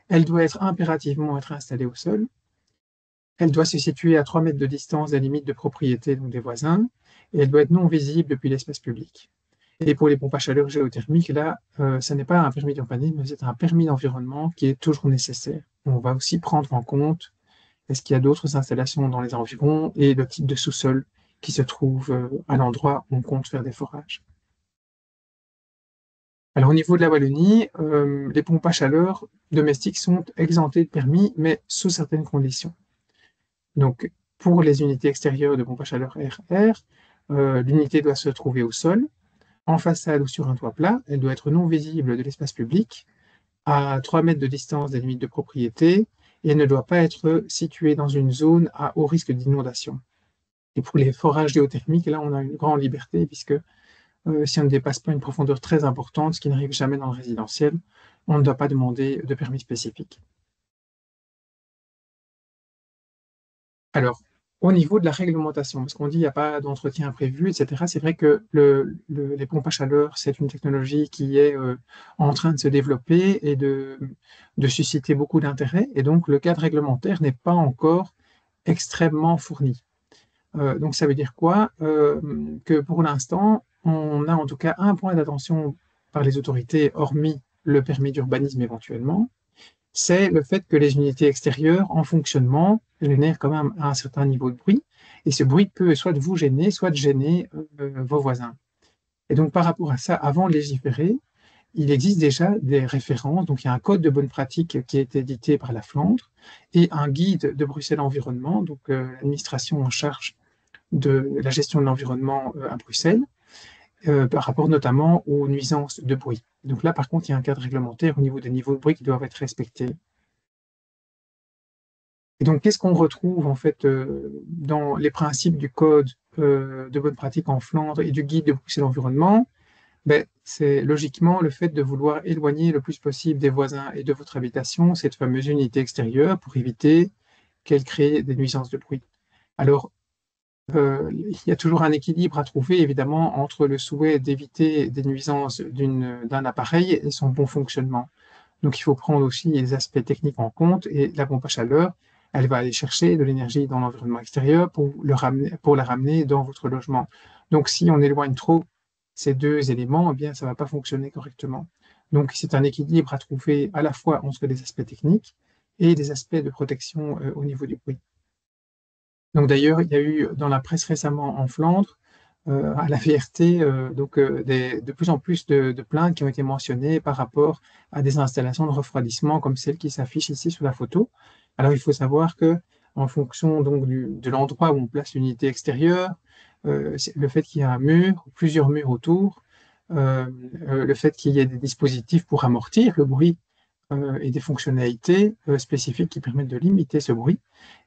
Elle doit être impérativement être installée au sol. Elle doit se situer à 3 mètres de distance des limites de propriété donc des voisins. Et elle doit être non visible depuis l'espace public. Et pour les pompes à chaleur géothermiques, là, ce n'est pas un permis d'urbanisme, mais c'est un permis d'environnement qui est toujours nécessaire. On va aussi prendre en compte est-ce qu'il y a d'autres installations dans les environs et le type de sous-sol qui se trouve à l'endroit où on compte faire des forages. Alors, au niveau de la Wallonie, les pompes à chaleur domestiques sont exemptées de permis, mais sous certaines conditions. Donc, pour les unités extérieures de pompe à chaleur RR, l'unité doit se trouver au sol, en façade ou sur un toit plat. Elle doit être non visible de l'espace public, à 3 mètres de distance des limites de propriété, et elle ne doit pas être située dans une zone à haut risque d'inondation. Et pour les forages géothermiques, là, on a une grande liberté, puisque si on ne dépasse pas une profondeur très importante, ce qui n'arrive jamais dans le résidentiel, on ne doit pas demander de permis spécifique. Alors, au niveau de la réglementation, parce qu'on dit qu'il n'y a pas d'entretien prévu, etc., c'est vrai que les pompes à chaleur, c'est une technologie qui est en train de se développer et de susciter beaucoup d'intérêt, et donc le cadre réglementaire n'est pas encore extrêmement fourni. Donc ça veut dire quoi? Que pour l'instant, on a en tout cas un point d'attention par les autorités, hormis le permis d'urbanisme éventuellement, c'est le fait que les unités extérieures en fonctionnement génèrent quand même un certain niveau de bruit, et ce bruit peut soit vous gêner, soit gêner vos voisins. Et donc par rapport à ça, avant de légiférer, il existe déjà des références, donc il y a un code de bonne pratique qui a été édité par la Flandre, et un guide de Bruxelles Environnement, donc l'administration en charge de la gestion de l'environnement à Bruxelles, par rapport notamment aux nuisances de bruit. Donc là, par contre, il y a un cadre réglementaire au niveau des niveaux de bruit qui doivent être respectés. Et donc, qu'est-ce qu'on retrouve en fait dans les principes du code de bonne pratique en Flandre et du guide de Bruxelles Environnement? Ben, c'est logiquement le fait de vouloir éloigner le plus possible des voisins et de votre habitation cette fameuse unité extérieure pour éviter qu'elle crée des nuisances de bruit. Alors, il y a toujours un équilibre à trouver, évidemment, entre le souhait d'éviter des nuisances d'un appareil et son bon fonctionnement. Donc, il faut prendre aussi les aspects techniques en compte, et la pompe à chaleur, elle va aller chercher de l'énergie dans l'environnement extérieur pour la ramener dans votre logement. Donc, si on éloigne trop ces deux éléments, eh bien, ça ne va pas fonctionner correctement. Donc, c'est un équilibre à trouver à la fois entre les aspects techniques et les aspects de protection au niveau du bruit. Donc d'ailleurs, il y a eu dans la presse récemment en Flandre, à la VRT, de plus en plus de plaintes qui ont été mentionnées par rapport à des installations de refroidissement comme celle qui s'affiche ici sur la photo. Alors il faut savoir que en fonction donc de l'endroit où on place l'unité extérieure, le fait qu'il y ait un mur, plusieurs murs autour, le fait qu'il y ait des dispositifs pour amortir le bruit et des fonctionnalités spécifiques qui permettent de limiter ce bruit,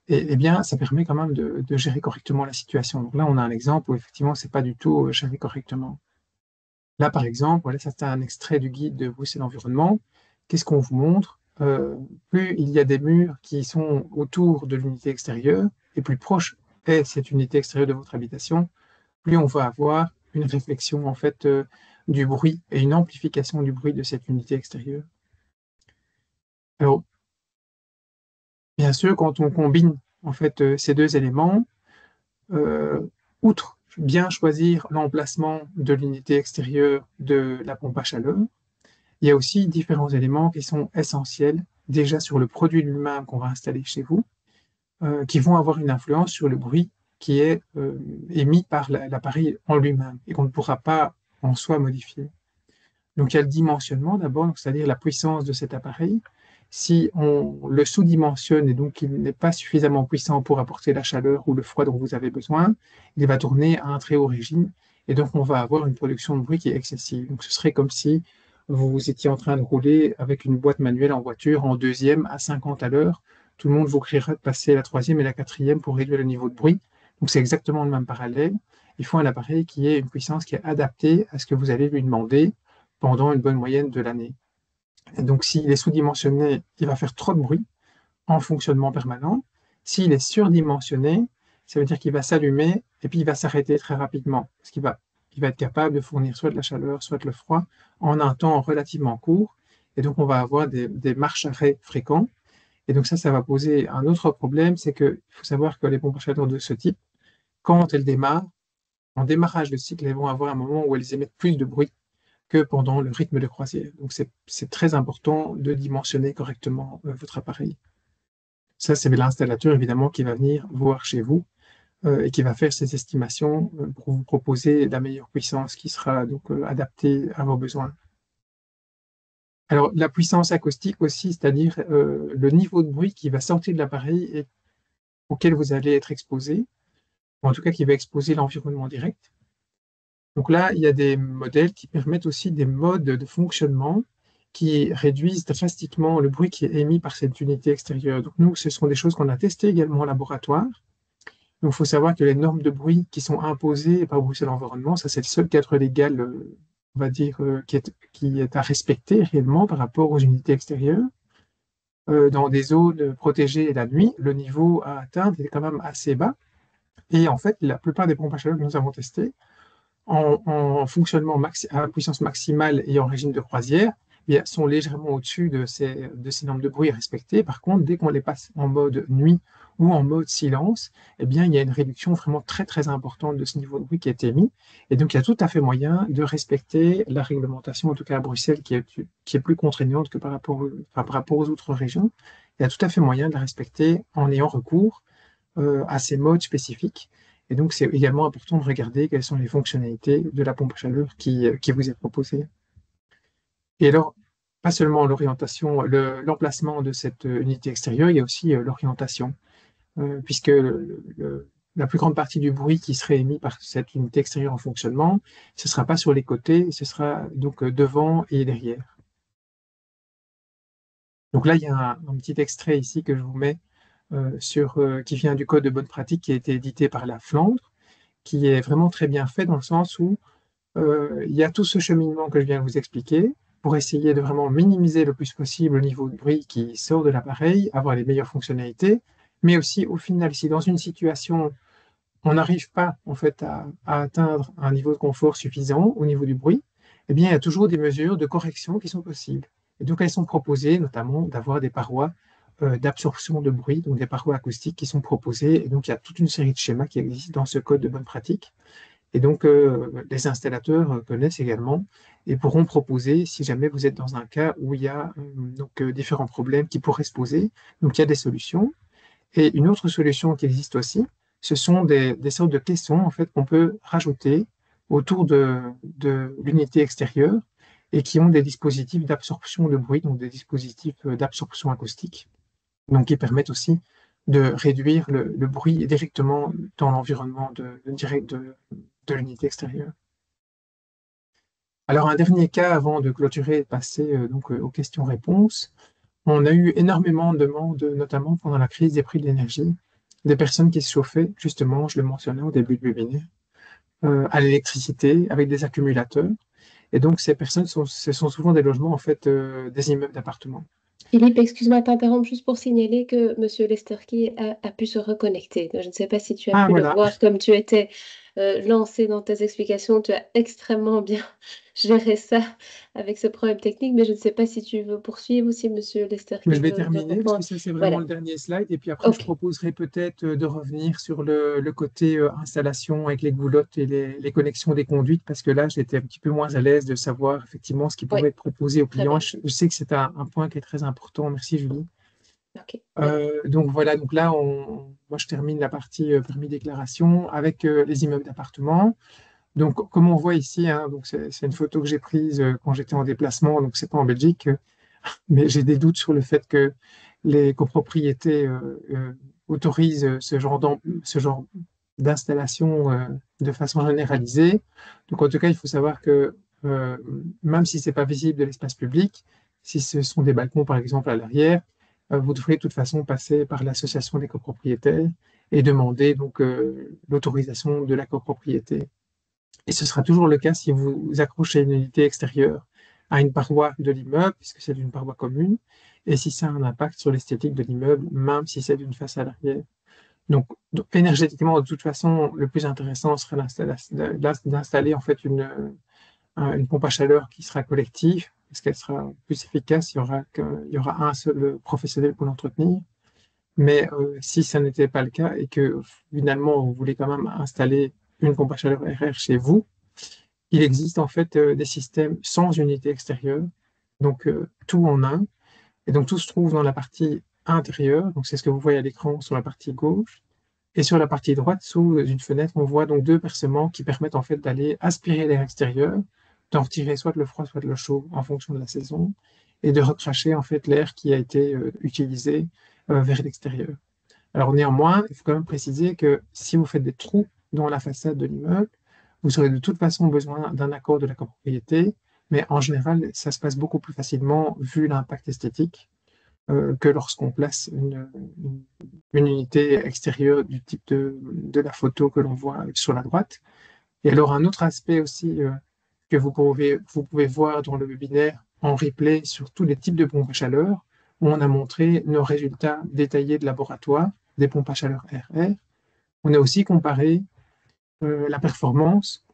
et bien, ça permet quand même de gérer correctement la situation. Donc là, on a un exemple où effectivement, c'est pas du tout géré correctement. Là, par exemple, voilà, ça c'est un extrait du guide de Bruxelles Environnement. Qu'est-ce qu'on vous montre? Plus il y a des murs qui sont autour de l'unité extérieure, et plus proche est cette unité extérieure de votre habitation, plus on va avoir une réflexion en fait du bruit et une amplification du bruit de cette unité extérieure. Alors, bien sûr, quand on combine en fait ces deux éléments, outre bien choisir l'emplacement de l'unité extérieure de la pompe à chaleur, il y a aussi différents éléments qui sont essentiels déjà sur le produit lui-même qu'on va installer chez vous, qui vont avoir une influence sur le bruit qui est émis par l'appareil en lui-même et qu'on ne pourra pas en soi modifier. Donc il y a le dimensionnement d'abord, c'est-à-dire la puissance de cet appareil. Si on le sous-dimensionne et donc il n'est pas suffisamment puissant pour apporter la chaleur ou le froid dont vous avez besoin, il va tourner à un très haut régime et donc on va avoir une production de bruit qui est excessive. Donc ce serait comme si vous étiez en train de rouler avec une boîte manuelle en voiture en deuxième à 50 à l'heure. Tout le monde vous crierait de passer la troisième et la quatrième pour réduire le niveau de bruit. Donc c'est exactement le même parallèle. Il faut un appareil qui ait une puissance qui est adaptée à ce que vous allez lui demander pendant une bonne moyenne de l'année. Et donc, s'il est sous-dimensionné, il va faire trop de bruit en fonctionnement permanent. S'il est surdimensionné, ça veut dire qu'il va s'allumer et puis il va s'arrêter très rapidement, parce il va être capable de fournir soit de la chaleur, soit le froid en un temps relativement court. Et donc, on va avoir des marches-arrêts fréquents. Et donc, ça va poser un autre problème, c'est qu'il faut savoir que les pompes à chaleur de ce type, quand elles démarrent, en démarrage de cycle, elles vont avoir un moment où elles émettent plus de bruit que pendant le rythme de croisière. Donc, c'est très important de dimensionner correctement votre appareil. Ça, c'est l'installateur, évidemment, qui va venir voir chez vous et qui va faire ses estimations pour vous proposer la meilleure puissance qui sera donc adaptée à vos besoins. Alors, la puissance acoustique aussi, c'est-à-dire le niveau de bruit qui va sortir de l'appareil et auquel vous allez être exposé, ou en tout cas qui va exposer l'environnement direct. Donc là, il y a des modèles qui permettent aussi des modes de fonctionnement qui réduisent drastiquement le bruit qui est émis par cette unité extérieure. Donc nous, ce sont des choses qu'on a testées également en laboratoire. Donc il faut savoir que les normes de bruit qui sont imposées par Bruxelles Environnement, ça c'est le seul cadre légal, on va dire, qui est à respecter réellement par rapport aux unités extérieures. Dans des zones protégées la nuit, le niveau à atteindre est quand même assez bas. Et en fait, la plupart des pompes à chaleur que nous avons testées, en fonctionnement à puissance maximale et en régime de croisière, eh bien, sont légèrement au-dessus de ces normes de bruit respectées. Par contre, dès qu'on les passe en mode nuit ou en mode silence, eh bien, il y a une réduction vraiment très très importante de ce niveau de bruit qui est émis. Et donc, il y a tout à fait moyen de respecter la réglementation, en tout cas à Bruxelles, qui est plus contraignante que par rapport aux autres régions. Il y a tout à fait moyen de la respecter en ayant recours à ces modes spécifiques. Et donc, c'est également important de regarder quelles sont les fonctionnalités de la pompe à chaleur qui vous est proposée. Et alors, pas seulement l'orientation, l'emplacement de cette unité extérieure, il y a aussi l'orientation, puisque la plus grande partie du bruit qui serait émis par cette unité extérieure en fonctionnement, ce ne sera pas sur les côtés, ce sera donc devant et derrière. Donc là, il y a un petit extrait ici que je vous mets qui vient du code de bonne pratique qui a été édité par la Flandre, qui est vraiment très bien fait dans le sens où il y a tout ce cheminement que je viens de vous expliquer pour essayer de vraiment minimiser le plus possible le niveau de bruit qui sort de l'appareil, avoir les meilleures fonctionnalités, mais aussi au final, si dans une situation on n'arrive pas en fait à atteindre un niveau de confort suffisant au niveau du bruit, eh bien il y a toujours des mesures de correction qui sont possibles. Et donc elles sont proposées notamment d'avoir des parois d'absorption de bruit, donc des parois acoustiques qui sont proposées. Et donc il y a toute une série de schémas qui existent dans ce code de bonne pratique. Et donc, les installateurs connaissent également et pourront proposer, si jamais vous êtes dans un cas où il y a différents problèmes qui pourraient se poser, donc il y a des solutions. Et une autre solution qui existe aussi, ce sont des sortes de caissons en fait, qu'on peut rajouter autour de l'unité extérieure et qui ont des dispositifs d'absorption de bruit, donc des dispositifs d'absorption acoustique, donc qui permettent aussi de réduire le bruit directement dans l'environnement direct de l'unité extérieure. Alors, un dernier cas avant de clôturer et de passer aux questions-réponses. On a eu énormément de demandes, notamment pendant la crise des prix de l'énergie, des personnes qui se chauffaient, justement, je le mentionnais au début du webinaire, à l'électricité avec des accumulateurs. Et donc, ces personnes, ce sont souvent des logements, en fait, des immeubles d'appartements. Philippe, excuse-moi de t'interrompre juste pour signaler que Monsieur Lesterki a pu se reconnecter. Je ne sais pas si tu as Ah, pu le voilà. voir, comme tu étais lancé dans tes explications, tu as extrêmement bien géré ça avec ce problème technique, mais je ne sais pas si tu veux poursuivre ou si Monsieur Mais Lesterki je vais veut terminer parce que reprendre. ça, c'est vraiment Voilà, le dernier slide. Et puis après, je ok, proposerai peut-être de revenir sur le côté installation avec les goulottes et les connexions des conduites parce que là, j'étais un petit peu moins à l'aise de savoir effectivement ce qui oui, pouvait être proposé aux très clients. bien, Je sais que c'est un point qui est très important. Merci, Julie. ok, oui. Donc voilà, donc là, moi, je termine la partie permis déclaration avec les immeubles d'appartement. Donc, comme on voit ici, hein, donc c'est une photo que j'ai prise quand j'étais en déplacement, donc c'est pas en Belgique. Mais j'ai des doutes sur le fait que les copropriétés autorisent ce genre d'installation de façon généralisée. Donc, en tout cas, il faut savoir que euh, même si ce n'est pas visible de l'espace public, si ce sont des balcons, par exemple, à l'arrière, vous devrez de toute façon passer par l'association des copropriétaires et demander donc l'autorisation de la copropriété. Et ce sera toujours le cas si vous accrochez une unité extérieure à une paroi de l'immeuble, puisque c'est une paroi commune, et si ça a un impact sur l'esthétique de l'immeuble, même si c'est d'une face à l'arrière. Énergétiquement, de toute façon, le plus intéressant serait d'installer en fait une pompe à chaleur qui sera collective, parce qu'elle sera plus efficace, il y aura un seul professionnel pour l'entretenir. Mais si ça n'était pas le cas et que finalement vous voulez quand même installer une pompe à chaleur RR chez vous, il existe en fait des systèmes sans unité extérieure, donc tout en un. Et donc tout se trouve dans la partie intérieure, donc c'est ce que vous voyez à l'écran sur la partie gauche. Et sur la partie droite, sous une fenêtre, on voit donc deux percements qui permettent en fait d'aller aspirer l'air extérieur, d'en retirer soit de le froid, soit de le chaud en fonction de la saison. et de recracher en fait l'air qui a été utilisé vers l'extérieur. Alors néanmoins, il faut quand même préciser que si vous faites des trous dans la façade de l'immeuble, vous aurez de toute façon besoin d'un accord de la copropriété, mais en général, ça se passe beaucoup plus facilement vu l'impact esthétique que lorsqu'on place une unité extérieure du type de la photo que l'on voit sur la droite. Et alors un autre aspect aussi que vous pouvez voir dans le webinaire en replay sur tous les types de pompes à chaleur, où on a montré nos résultats détaillés de laboratoire des pompes à chaleur RR. On a aussi comparé la performance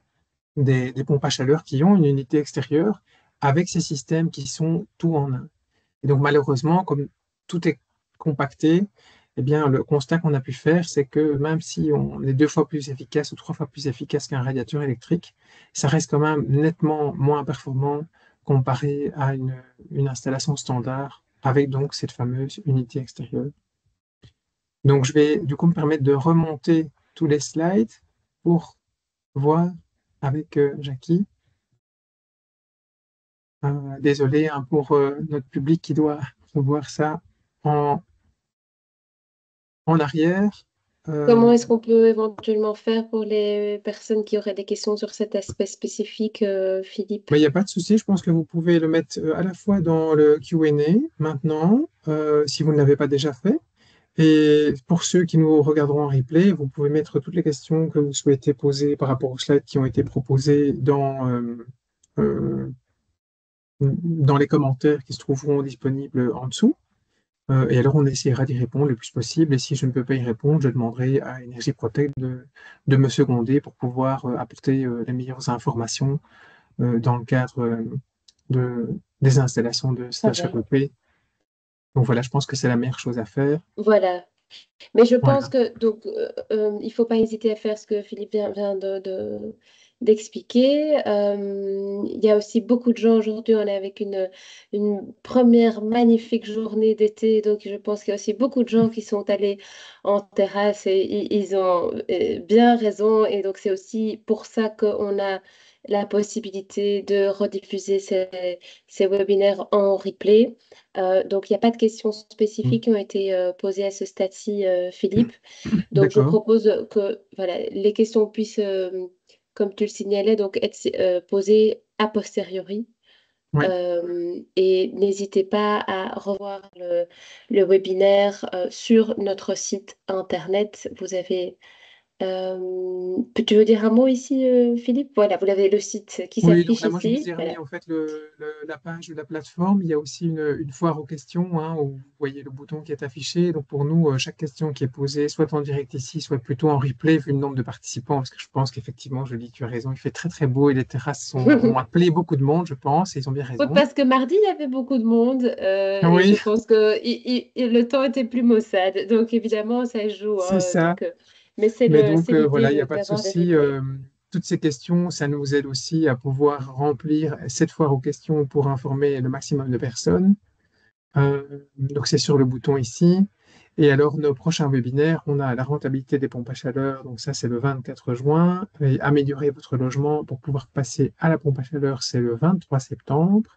des pompes à chaleur qui ont une unité extérieure avec ces systèmes qui sont tout en un. Et donc malheureusement, comme tout est compacté, eh bien, le constat qu'on a pu faire, c'est que même si on est 2 fois plus efficace ou 3 fois plus efficace qu'un radiateur électrique, ça reste quand même nettement moins performant comparé à une installation standard avec donc cette fameuse unité extérieure. Donc je vais du coup me permettre de remonter tous les slides pour voir avec Jackie. Désolé hein, pour notre public qui doit voir ça en, en arrière. Comment est-ce qu'on peut éventuellement faire pour les personnes qui auraient des questions sur cet aspect spécifique, Philippe? Mais il n'y a pas de souci, je pense que vous pouvez le mettre à la fois dans le Q&A maintenant, si vous ne l'avez pas déjà fait. Et pour ceux qui nous regarderont en replay, vous pouvez mettre toutes les questions que vous souhaitez poser par rapport aux slides qui ont été proposés euh, dans les commentaires qui se trouveront disponibles en dessous. Et alors, on essaiera d'y répondre le plus possible. Et si je ne peux pas y répondre, je demanderai à Energy Protect de me seconder pour pouvoir apporter les meilleures informations dans le cadre des installations de Très stage bien. HPP. Donc voilà, je pense que c'est la meilleure chose à faire. Voilà. Mais je pense Voilà. que donc il faut pas hésiter à faire ce que Philippe vient d'expliquer. Il y a aussi beaucoup de gens aujourd'hui. On est avec une première magnifique journée d'été, donc je pense qu'il y a aussi beaucoup de gens qui sont allés en terrasse et ils ont bien raison. Et donc c'est aussi pour ça qu'on a la possibilité de rediffuser ces webinaires en replay. Donc, il n'y a pas de questions spécifiques qui ont été posées à ce stade-ci, Philippe. Donc, je D'accord. propose que voilà, les questions puissent, comme tu le signalais, donc être posées a posteriori. Oui. Et n'hésitez pas à revoir le webinaire sur notre site internet. Vous avez tu veux dire un mot ici, Philippe? Voilà, vous avez le site qui Oui, donc s'affiche là, moi, je vous ici. ai remis Voilà. en fait la page de la plateforme. Il y a aussi une foire aux questions hein, où vous voyez le bouton qui est affiché. Donc pour nous, chaque question qui est posée, soit en direct ici, soit plutôt en replay, vu le nombre de participants, parce que je pense qu'effectivement, je dis, tu as raison, il fait très très beau et les terrasses ont appelé beaucoup de monde, je pense, et ils ont bien Oui, raison. parce que mardi, il y avait beaucoup de monde et je Oui, pense que le temps était plus maussade. Donc, évidemment, ça joue. c'est Hein, ça. mais Mais c'est donc l'idée voilà, il n'y a pas de d'avoir des souci. replays. Toutes ces questions, ça nous aide aussi à pouvoir remplir cette foire aux questions pour informer le maximum de personnes. Donc c'est sur le bouton ici. Et alors nos prochains webinaires, on a la rentabilité des pompes à chaleur, donc ça c'est le 24 juin, et améliorer votre logement pour pouvoir passer à la pompe à chaleur, c'est le 23 septembre.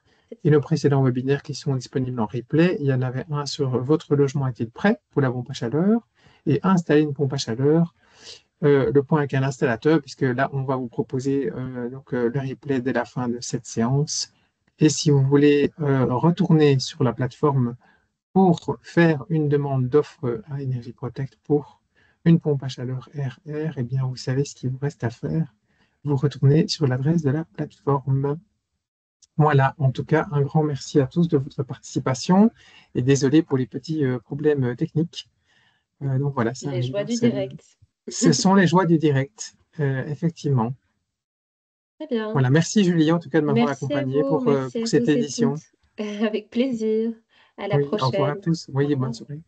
Et nos précédents webinaires qui sont disponibles en replay, il y en avait un sur votre logement est-il prêt pour la pompe à chaleur et installer une pompe à chaleur. Le point avec un installateur, puisque là on va vous proposer le replay dès la fin de cette séance. Et si vous voulez retourner sur la plateforme pour faire une demande d'offre à Energy Protect pour une pompe à chaleur RR, eh bien, vous savez ce qu'il vous reste à faire. Vous retournez sur l'adresse de la plateforme. Voilà, en tout cas, un grand merci à tous de votre participation et désolé pour les petits problèmes techniques. Donc voilà, ça Les arrive. joies du direct. Ce sont les joies du direct, effectivement. Très bien. Voilà, merci Julie en tout cas de m'avoir Merci à accompagné vous. Merci pour à cette tous et toutes. édition. Avec plaisir. À la Oui, au revoir à prochaine. tous. Au Oui, bonne revoir. soirée.